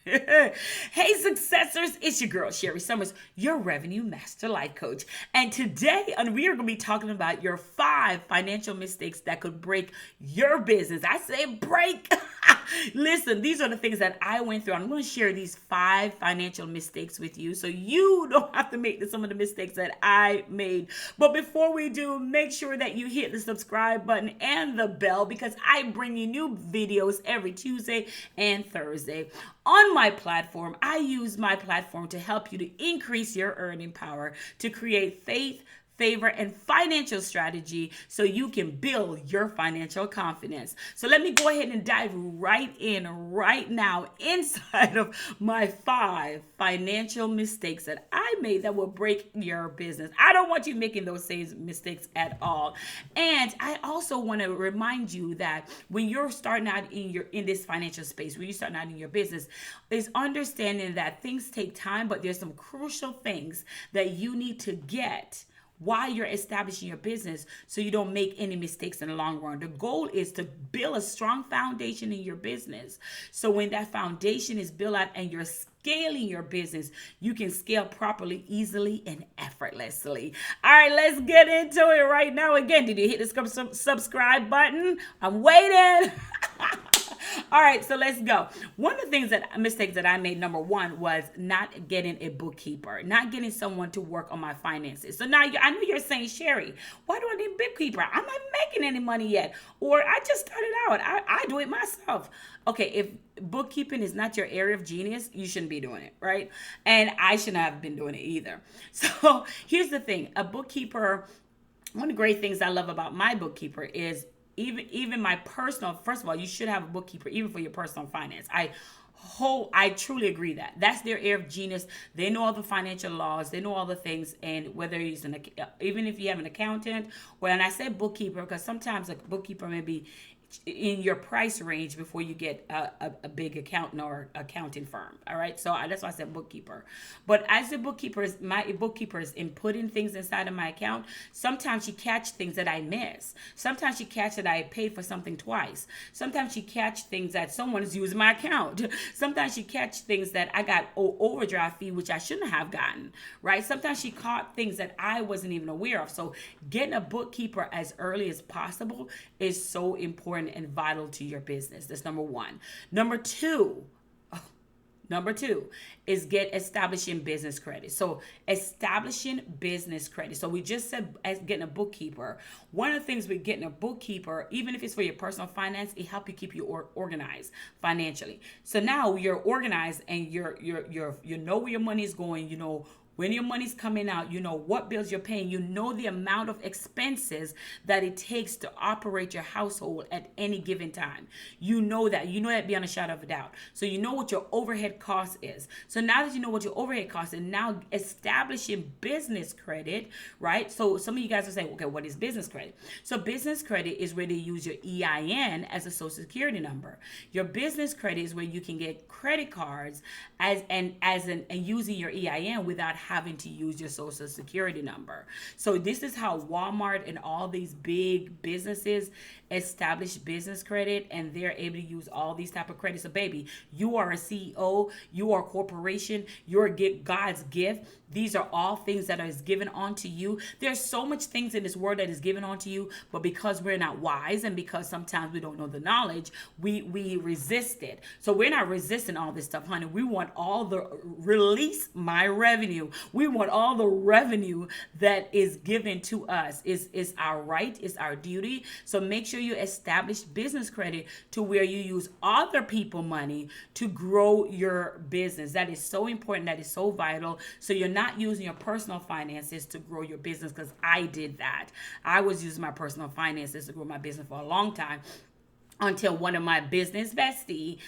Hey, successors, it's your girl, Sherri Somers, your revenue master life coach. And today, we are going to be talking about your 5 financial mistakes that could break your business. I say break. Listen, these are the things that I went through. I'm going to share these 5 financial mistakes with you so you don't have to make some of the mistakes that I made. But before we do, make sure that you hit the subscribe button and the bell because I bring you new videos every Tuesday and Thursday. On my platform, I use my platform to help you to increase your earning power, to create faith, favor, and financial strategy so you can build your financial confidence. So let me go ahead and dive right in right now inside of my 5 financial mistakes that I made that will break your business. I don't want you making those same mistakes at all. And I also want to remind you that when you're starting out in this financial space, when you're starting out in your business, is understanding that things take time, but there's some crucial things that you need to get while you're establishing your business so you don't make any mistakes in the long run. The goal is to build a strong foundation in your business. So when that foundation is built out and you're scaling your business, you can scale properly, easily, and effortlessly. All right, let's get into it right now. Again, did you hit the subscribe button? I'm waiting. All right, so let's go. One of the mistakes that I made, number one, was not getting a bookkeeper, not getting someone to work on my finances. So now I know you're saying, Sherri, why do I need a bookkeeper? I'm not making any money yet. Or I just started out. I do it myself. Okay, if bookkeeping is not your area of genius, you shouldn't be doing it, right? And I shouldn't have been doing it either. So here's the thing. A bookkeeper, one of the great things I love about my bookkeeper is even my personal, first of all, you should have a bookkeeper even for your personal finance. I truly agree that that's their area of genius. They know all the financial laws, they know all the things, and whether he's even if you have an accountant, well, and I said bookkeeper because sometimes a bookkeeper may be in your price range before you get a big accountant or accounting firm. All right. So that's why I said bookkeeper. But as the bookkeeper, my bookkeeper is inputting things inside of my account. Sometimes she catch things that I miss. Sometimes she catch that I paid for something twice. Sometimes she catch things that someone is using my account. Sometimes she catch things that I got overdraft fee, which I shouldn't have gotten. Right. Sometimes she caught things that I wasn't even aware of. So getting a bookkeeper as early as possible is so important and vital to your business. That's number one. Number two is establishing business credit. So establishing business credit. So we just said as getting a bookkeeper. One of the things with getting a bookkeeper, even if it's for your personal finance, it helps you keep you organized financially. So now you're organized and you know where your money is going. You know when your money's coming out, you know what bills you're paying, you know the amount of expenses that it takes to operate your household at any given time. You know that beyond a shadow of a doubt. So you know what your overhead cost is. So now that you know what your overhead cost is, now establishing business credit, right? So some of you guys are saying, okay, what is business credit? So business credit is where they use your EIN as a social security number. Your business credit is where you can get credit cards and using your EIN without having to use your social security number. So this is how Walmart and all these big businesses establish business credit, and they're able to use all these type of credits. So baby, you are a CEO, you are a corporation, you're God's gift. These are all things that is given onto you. There's so much things in this world that is given onto you, but because we're not wise and because sometimes we don't know the knowledge, we resist it. So we're not resisting all this stuff, honey. We want all the release my revenue. We want all the revenue that is given to us. Is our right, is our duty. So make sure you establish business credit to where you use other people money to grow your business. That is so important. That is so vital. So you're not using your personal finances to grow your business, because I did that. I was using my personal finances to grow my business for a long time, until one of my business bestie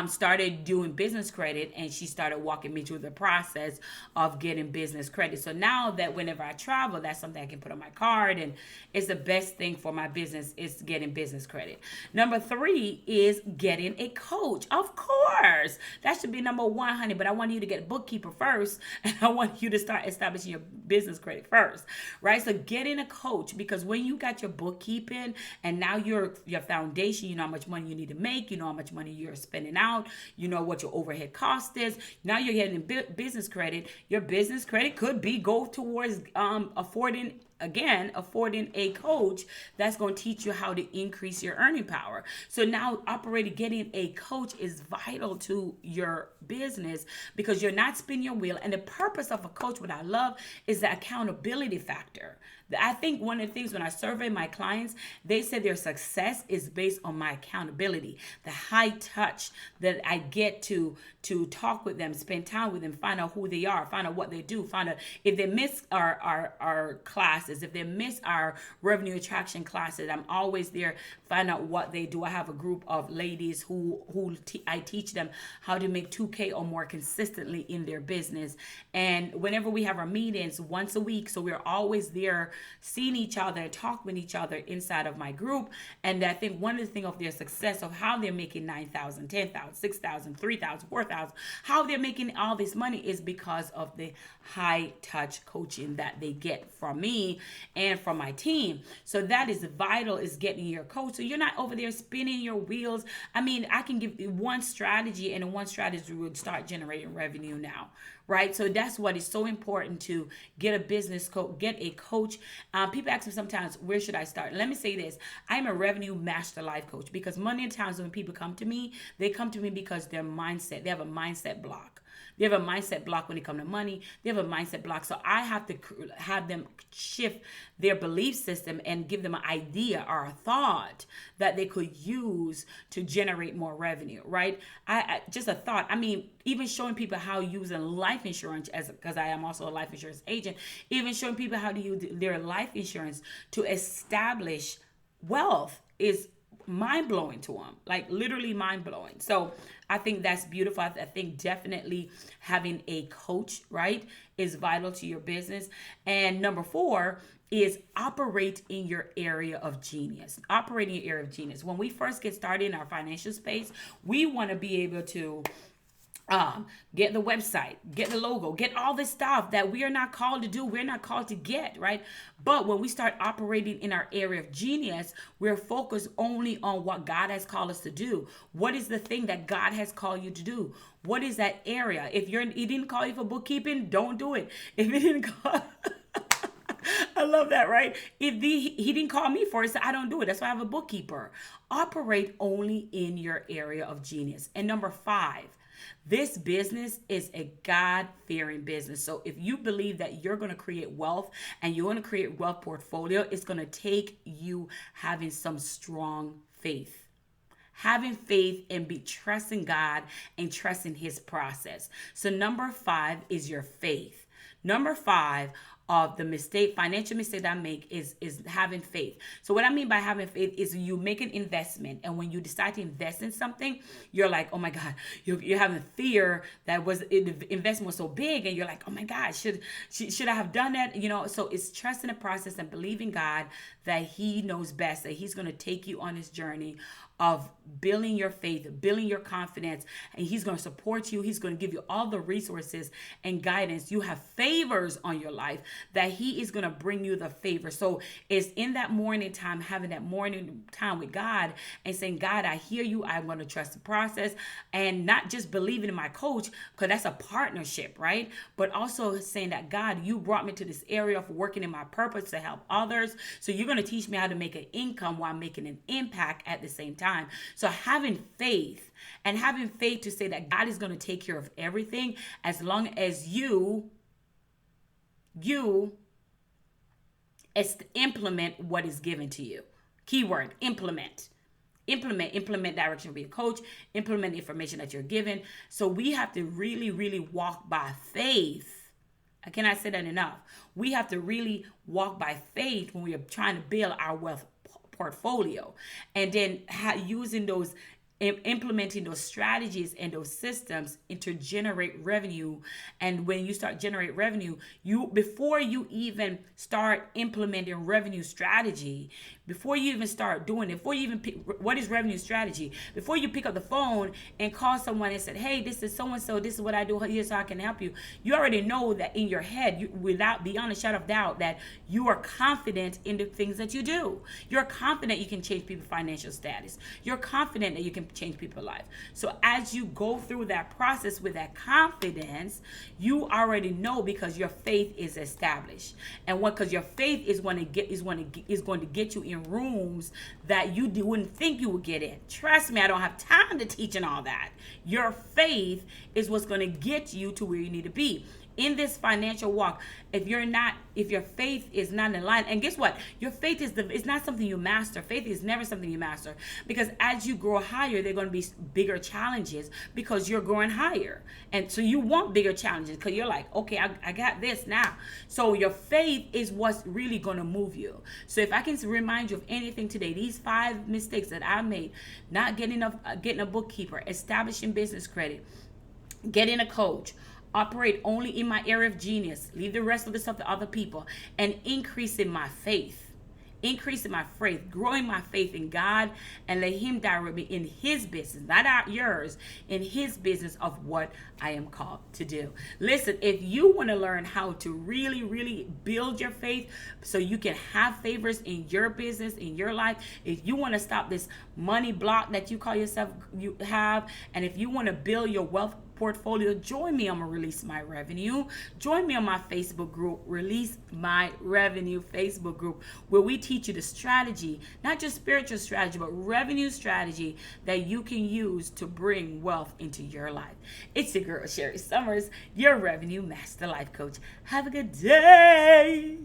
started doing business credit, and she started walking me through the process of getting business credit. So now that whenever I travel, that's something I can put on my card, and it's the best thing for my business is getting business credit. Number 3 is getting a coach. Of course, that should be number 1, honey, but I want you to get a bookkeeper first, and I want you to start establishing your business credit first, right? So getting a coach, because when you got your bookkeeping and now your foundation, you know know how much money you need to make, you know how much money you're spending out, you know what your overhead cost is. Now you're getting business credit. Your business credit could be go towards affording a coach that's going to teach you how to increase your earning power. So now getting a coach is vital to your business because you're not spinning your wheel. And the purpose of a coach, what I love, is the accountability factor. I think one of the things when I survey my clients, they say their success is based on my accountability, the high touch that I get to talk with them, spend time with them, find out who they are, find out what they do, find out if they miss our classes, if they miss our revenue attraction classes. I'm always there, find out what they do. I have a group of ladies who I teach them how to make 2K or more consistently in their business. And whenever we have our meetings once a week, so we're always there seeing each other and talk with each other inside of my group. And I think one of the things of their success of how they're making 9,000, 10,000, 6,000, 3,000, 4,000, how they're making all this money is because of the high touch coaching that they get from me and from my team. So that is vital, is getting your coach. So you're not over there spinning your wheels. I mean, I can give you one strategy, and one strategy would start generating revenue now, right? So that's what is so important, to get a business coach, get a coach. People ask me sometimes, where should I start? Let me say this. I'm a revenue master life coach, because many times when people come to me, they come to me because they have a mindset block. They have a mindset block when it comes to money. They have a mindset block. So I have to have them shift their belief system and give them an idea or a thought that they could use to generate more revenue, right? Just a thought. I mean, even showing people how using life insurance, because I am also a life insurance agent, even showing people how to use their life insurance to establish wealth is mind-blowing to them, like literally mind-blowing. So I think that's beautiful. I think definitely having a coach, right, is vital to your business. And number 4 is operate in your area of genius. Operate in your area of genius. When we first get started in our financial space, we want to be able to get the website, get the logo, get all this stuff that we are not called to do. We're not called to get, right? But when we start operating in our area of genius, we're focused only on what God has called us to do. What is the thing that God has called you to do? What is that area? If he didn't call you for bookkeeping, don't do it. If he didn't call I love that, right? If he didn't call me for it, so I don't do it. That's why I have a bookkeeper. Operate only in your area of genius. And number 5, this business is a God-fearing business. So if you believe that you're going to create wealth and you want to create wealth portfolio, it's going to take you having some strong faith. Having faith and be trusting God and trusting his process. So number 5 is your faith. Number 5 of the financial mistake that I make is having faith. So what I mean by having faith is you make an investment, and when you decide to invest in something, you're like, oh my God, you're having fear that the investment was so big, and you're like, oh my God, should I have done that? You know, so it's trusting the process and believing God that he knows best, that he's going to take you on this journey of building your faith, building your confidence, and he's going to support you. He's going to give you all the resources and guidance. You have favors on your life that he is going to bring you the favor. So it's in that morning time, having that morning time with God and saying, God, I hear you. I'm going to trust the process, and not just believing in my coach, because that's a partnership, right? But also saying that, God, you brought me to this area of working in my purpose to help others. So you're going to teach me how to make an income while making an impact at the same time. So having faith, and having faith to say that God is going to take care of everything as long as you implement what is given to you. Keyword, implement. Implement direction of your coach, implement the information that you're given. So we have to really, really walk by faith. I cannot say that enough. We have to really walk by faith when we are trying to build our wealth portfolio, and then implementing those strategies and those systems to generate revenue. And when you start generate revenue, before you even start implementing revenue strategy, before you even start doing it, before you even pick, what is revenue strategy? Before you pick up the phone and call someone and said, hey, this is so-and-so, this is what I do, here's how I can help you. You already know that in your head, without beyond a shadow of doubt, that you are confident in the things that you do. You're confident you can change people's financial status. You're confident that you can change people's life. So as you go through that process with that confidence, you already know because your faith is established. And because your faith is going to get you in rooms that you wouldn't think you would get in. Trust me, I don't have time to teach and all that. Your faith is what's going to get you to where you need to be. In this financial walk, if your faith is not in line, and guess what? Your faith it's not something you master. Faith is never something you master, because as you grow higher, there are going to be bigger challenges because you're growing higher. And so you want bigger challenges because you're like, okay, I got this now. So your faith is what's really going to move you. So if I can remind you of anything today, these 5 mistakes that I made: not getting a bookkeeper, establishing business credit, getting a coach, operate only in my area of genius, leave the rest of the stuff to other people, and increasing my faith, growing my faith in God, and let him direct me in his business, not yours, in his business of what I am called to do. Listen, if you want to learn how to really, really build your faith so you can have favors in your business, in your life, if you want to stop this money block that you call yourself you have, and if you want to build your wealth portfolio, join me on my Release My Revenue. Join me on my Facebook group, Release My Revenue Facebook group, where we teach you the strategy, not just spiritual strategy, but revenue strategy that you can use to bring wealth into your life. It's your girl, Sherri Somers, your Revenue Master Life Coach. Have a good day.